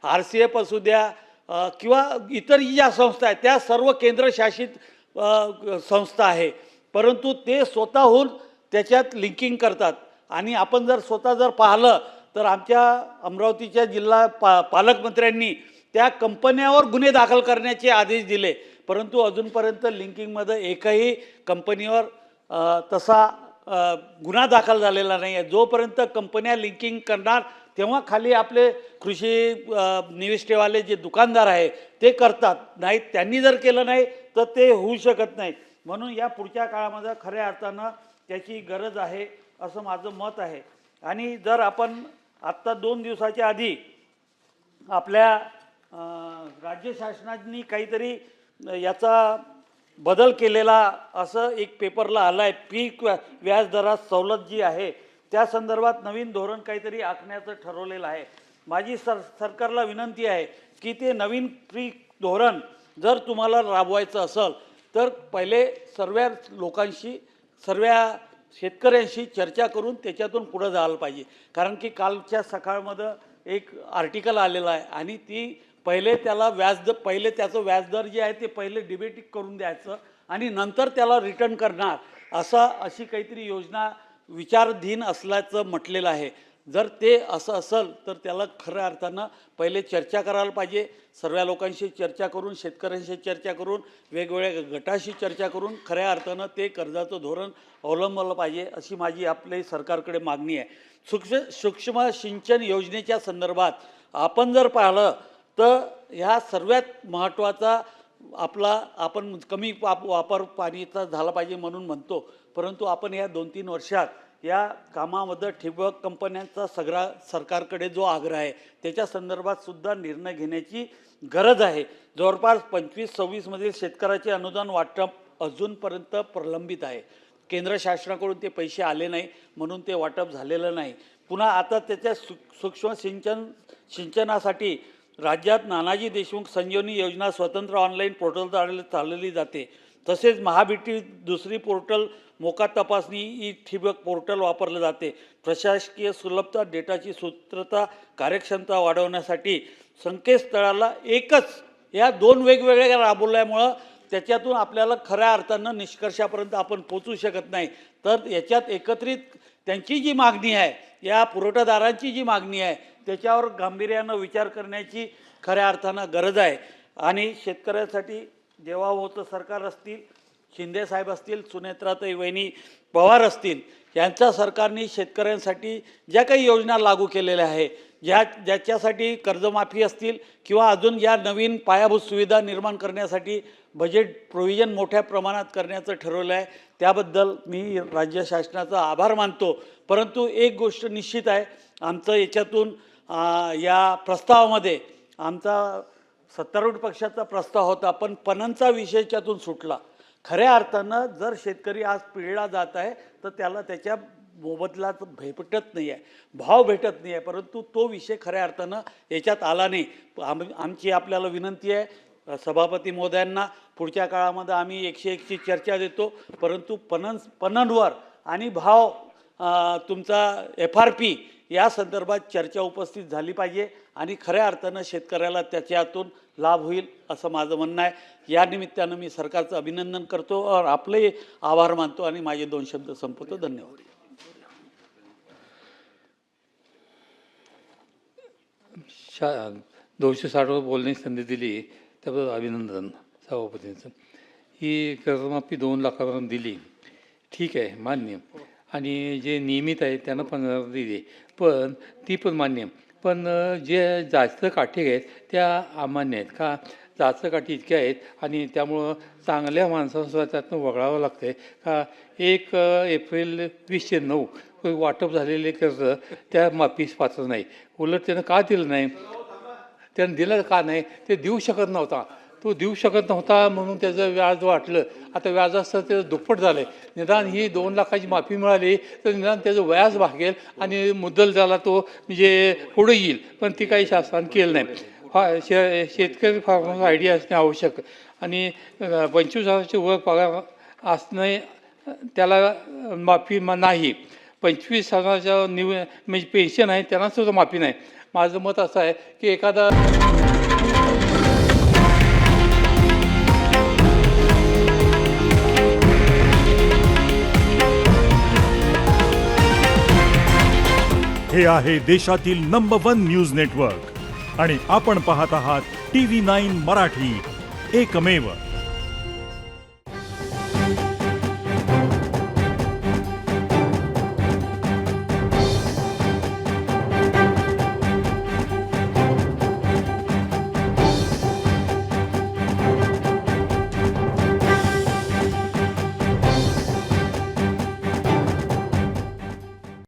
RCF असू द्या किंवा इतर ज्या संस्था आहेत त्या सर्व केंद्रशासित संस्था आहे, परंतु ते स्वतःहून त्याच्यात लिंकिंग करतात. आणि आपण जर स्वतः जर पाहिलं तर आमच्या अमरावतीच्या जिल्हा पालकमंत्र्यांनी त्या कंपन्यावर गुन्हे दाखल करण्याचे आदेश दिले, परंतु अजूनपर्यंत लिंकिंगमध्ये एकही कंपनीवर तसा गुन्हा दाखल झालेला नाही आहे. जोपर्यंत कंपन्या लिंकिंग करणार तेव्हा खाली आपले कृषी निविष्ठेवाले जे दुकानदार आहे ते करतात, नाही त्यांनी जर केलं नाही तर ते होऊ शकत नाही. म्हणून या पुढच्या काळामध्ये खऱ्या अर्थानं त्याची गरज आहे असं माझं मत आहे. आणि जर आपण आत्ता 2 दिवसाच्या आधी आपल्या राज्य शासनाने काहीतरी याचा बदल केलेला असं एक पेपरला आला आहे, पीक व्याजदरात सवलत जी आहे त्या संदर्भात नवीन धोरण काहीतरी आखण्याचं ठरवलेलं आहे. माझी सरकारला विनंती आहे की ते नवीन पीक धोरण जर तुम्हाला राबवायचं असेल तर पहिले सर्व लोकांशी सर्व शेतकऱ्यांशी चर्चा करून त्याच्यातून पुढे जायला पाहिजे. कारण की कालच्या सकाळमध्ये एक आर्टिकल आलेलं आहे आणि ती पहिले त्याला पहिले त्याचं व्याजदर जे आहे ते पहिले डिबेट करून द्यायचं आणि नंतर त्याला रिटर्न करणार अशी काहीतरी योजना विचाराधीन असल्याचं म्हटलेलं आहे. जर ते असं असेल तर त्याला खऱ्या अर्थानं पहिले चर्चा करायला पाहिजे. सर्व लोकांशी चर्चा करून, शेतकऱ्यांशी चर्चा करून, वेगवेगळ्या गटाशी चर्चा करून खऱ्या अर्थानं ते कर्जाचं धोरण अवलंबलं पाहिजे अशी माझी आपल्या सरकारकडे मागणी आहे. सूक्ष्म सिंचन योजनेच्या संदर्भात आपण जर पाहिलं तर ह्या सर्वात महत्त्वाचा आपण कमी वापर पाणीचा झाला पाहिजे म्हणून म्हणतो, परंतु आपण या 2-3 वर्षात या कामामध्ये ठिबक कंपन्यांचा सगळा सरकारकडे जो आग्रह आहे त्याच्या संदर्भात सुद्धा निर्णय घेण्याची गरज आहे. जवळपास 25-26 मधील शेतकऱ्याचे अनुदान वाटप अजूनपर्यंत प्रलंबित आहे. केंद्र शासनाकडून ते पैसे आले नाही म्हणून ते वाटप झालेलं नाही. पुन्हा आता त्याच्या सूक्ष्म सिंचनासाठी राज्यात नानाजी देशमुख संजीवनी योजना स्वतंत्र ऑनलाईन पोर्टल चालवली जाते. तसेच महाबीटी दुसरी पोर्टल मोका तपासणी ई ठिबक पोर्टल वापरले जाते. प्रशासकीय सुलभता, डेटाची सूत्रता, कार्यक्षमता वाढवण्यासाठी संकेतस्थळाला एकच या 2 वेगवेगळ्या राबवल्यामुळं त्याच्यातून आपल्याला खऱ्या अर्थानं निष्कर्षापर्यंत आपण पोचू शकत नाही. तर याच्यात एकत्रित त्यांची जी मागणी आहे, या पुरवठादारांची जी मागणी आहे त्याच्यावर गांभीर्यानं विचार करण्याची खऱ्या अर्थानं गरज आहे. आणि शेतकऱ्यासाठी जेव्हा होतं सरकार असतील, शिंदेसाहेब असतील, सुनेत्राताई वहिनी पवार असतील, यांच्या सरकारने शेतकऱ्यांसाठी ज्या काही योजना लागू केलेल्या आहे, ज्याच्यासाठी कर्जमाफी असतील किंवा अजून या नवीन पायाभूत सुविधा निर्माण करण्यासाठी बजेट प्रोव्हिजन मोठ्या प्रमाणात करण्याचं ठरवलं आहे, त्याबद्दल मी राज्य शासनाचा आभार मानतो. परंतु एक गोष्ट निश्चित आहे, आमचं याच्यातून या प्रस्तावामध्ये आमचा सत्तारूढ पक्षाचा प्रस्ताव होता, पण पणनचा विषय त्यातून सुटला. खऱ्या अर्थानं जर शेतकरी आज पिळला जात आहे तर त्याला त्याच्या मोबदल्यात भेटत नाही आहे, भाव भेटत नाही आहे, परंतु तो विषय खऱ्या अर्थानं याच्यात आला नाही. आमची आपल्याला विनंती आहे सभापती महोदयांना, पुढच्या काळामध्ये आम्ही 101ची चर्चा देतो, परंतु पणनवर आणि भाव तुमचा FRP या संदर्भात चर्चा उपस्थित झाली पाहिजे आणि खऱ्या अर्थानं शेतकऱ्याला त्याच्यातून लाभ होईल असं माझं म्हणणं आहे. या निमित्तानं मी सरकारचं अभिनंदन करतो और आपले आभार मानतो आणि माझे 2 शब्द संपवतो. धन्यवाद. 260 वर बोलण्याची संधी दिली त्याबद्दल अभिनंदन सभापतींचं. ही कर्जमाफी 2 लाखापर्यंत दिली, ठीक आहे, मान्य. आणि जे नियमित आहे त्यांना 15 दिली, पण ती पण मान्य. पण जे जास्त काठी आहेत त्या अमान्य आहेत का? जास्त काठी इतक्या आहेत आणि त्यामुळं चांगल्या माणसांसुद्धा त्यातनं वगळावं लागतं आहे का? 1 एप्रिल 2009 वाटप झालेले कर्ज त्या माफीस पात्र नाही. उलट त्यानं का दिलं नाही? त्यानं दिलं का नाही? ते देऊ शकत नव्हता. तो देऊ शकत नव्हता म्हणून त्याचं व्याज वाटलं. आता व्याजाचं त्याचं दुप्पट झालं आहे. निदान ही 2 लाखाची माफी मिळाली तर निदान त्याचं व्याज भागेल आणि मुद्दल झाला तो म्हणजे पुढे येईल, पण ती काही शासनानं केलं नाही. शेतकरी फार्मर आयडिया असणे आवश्यक आणि 25,000चे वर पगार असणे त्याला माफी नाही. 25,000च्या म्हणजे पेन्शन आहे त्यांनासुद्धा माफी नाही. माझं मत असं आहे की एखादा हे आहे देशातील नंबर 1 न्यूज नेटवर्क आणि आपण पाहत आहात TV9 मराठी, एकमेव.